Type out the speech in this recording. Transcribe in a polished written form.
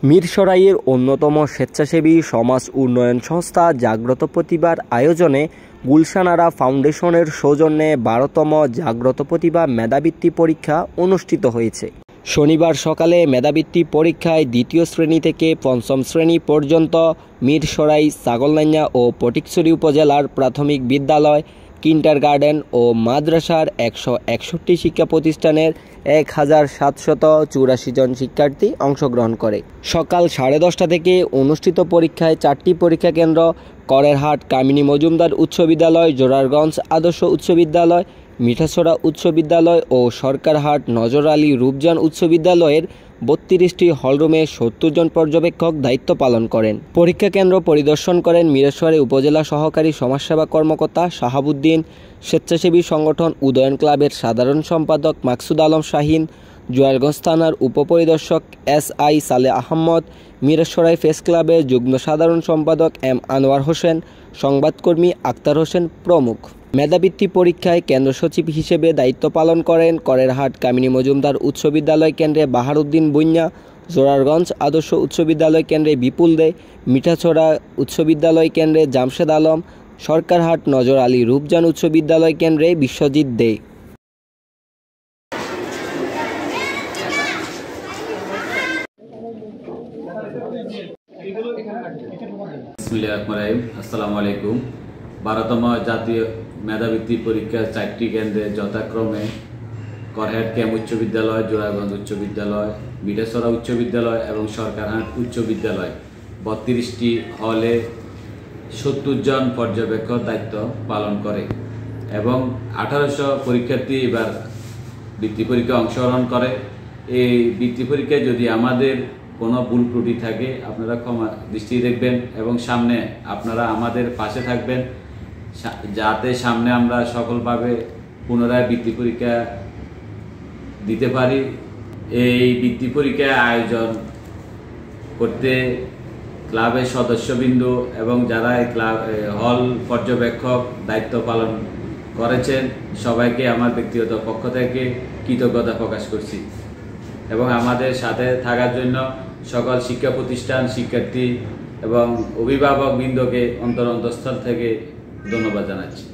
মিরসরাইয়ের অন্যতম স্বেচ্ছাসেবী সমাজ উন্নয়ন সংস্থা জাগ্রত প্রতিভার আয়োজনে গুলশান আরা ফাউন্ডেশনের সৌজন্যে ১২তম জাগ্রত প্রতিভা মেধাবৃত্তি পরীক্ষা অনুষ্ঠিত হয়েছে। শনিবার সকালে মেধাবৃত্তি পরীক্ষায় দ্বিতীয় শ্রেণী থেকে পঞ্চম শ্রেণী পর্যন্ত মিরসরাই, ছাগলনাইয়া ও ফটিকছড়ি উপজেলার প্রাথমিক বিদ্যালয়, কিন্ডারগার্টেন ও মাদ্রাসার ১৬১ শিক্ষা প্রতিষ্ঠানের ১,৭৮৪ জন শিক্ষার্থী অংশগ্রহণ করে। সকাল 10:30 থেকে অনুষ্ঠিত পরীক্ষায় 4টি পরীক্ষা কেন্দ্র করেরহাট কামিনী মজুমদার উচ্চ বিদ্যালয়, জোরারগঞ্জ আদর্শ উচ্চ বিদ্যালয়, মিঠাছড়া উচ্চ বিদ্যালয় ও সরকারহাট নজর আলী রূপজান উচ্চ বিদ্যালয়ের ৩২টি হলরুমে ৭০ জন পর্যবেক্ষক দায়িত্ব পালন করেন। পরীক্ষা কেন্দ্র পরিদর্শন করেন মিরসরাই উপজেলা সহকারী সমাজসেবা কর্মকর্তা শাহাবুদ্দিন, স্বেচ্ছাসেবী সংগঠন উদয়ন ক্লাবের সাধারণ সম্পাদক মাকসুদ আলম শাহিন, জোয়ারগঞ্জ থানার উপপরিদর্শক SI সালেহ আহমদ, মিরসরাই প্রেস ক্লাবের যুগ্ম সাধারণ সম্পাদক M আনোয়ার হোসেন, সংবাদকর্মী আক্তার হোসেন প্রমুখ। মেধাবৃত্তি পরীক্ষায় কেন্দ্র সচিব হিসেবে দায়িত্ব পালন করেন করেরহাট কামিনী মজুমদার উচ্চ বিদ্যালয় কেন্দ্রে বাহারউদ্দিন বুইয়া, জোরারগঞ্জ আদর্শ উচ্চ বিদ্যালয় কেন্দ্রে বিপুল দে, মিঠাছড়া উচ্চ বিদ্যালয় কেন্দ্রে জামশেদ আলম, সরকারহাট নজর আলী রূপজান উচ্চ বিদ্যালয় কেন্দ্রে বিশ্বজিৎ দে। আসসালামু আলাইকুম। 12তম জাতীয় মেধাবৃত্তি পরীক্ষার 4টি কেন্দ্রে যথাক্রমে করহেট ক্যাম্প উচ্চ বিদ্যালয়, জোরারগঞ্জ উচ্চ বিদ্যালয়, মিঠাছড়া উচ্চ বিদ্যালয় এবং সরকারহাট উচ্চ বিদ্যালয় 32টি হলে 70 জন পর্যবেক্ষক দায়িত্ব পালন করে এবং 1800 পরীক্ষার্থী এবার বৃত্তি পরীক্ষায় অংশগ্রহণ করে। এই বৃত্তি পরীক্ষায় যদি আমাদের কোনো ভুল ত্রুটি থাকে আপনারা ক্ষমা দৃষ্টি দেখবেন এবং সামনে আপনারা আমাদের পাশে থাকবেন, যাতে সামনে আমরা সফলভাবে পুনরায় বৃত্তি পরীক্ষা দিতে পারি। এই বৃত্তি পরীক্ষা আয়োজন করতে ক্লাবের সদস্যবৃন্দ এবং যারা এই ক্লাব হল পর্যবেক্ষক দায়িত্ব পালন করেছেন সবাইকে আমার ব্যক্তিগত পক্ষ থেকে কৃতজ্ঞতা প্রকাশ করছি এবং আমাদের সাথে থাকার জন্য সকল শিক্ষা প্রতিষ্ঠান, শিক্ষার্থী এবং অভিভাবকবৃন্দকে অন্তরস্থল থেকে ধন্যবাদ জানাচ্ছি।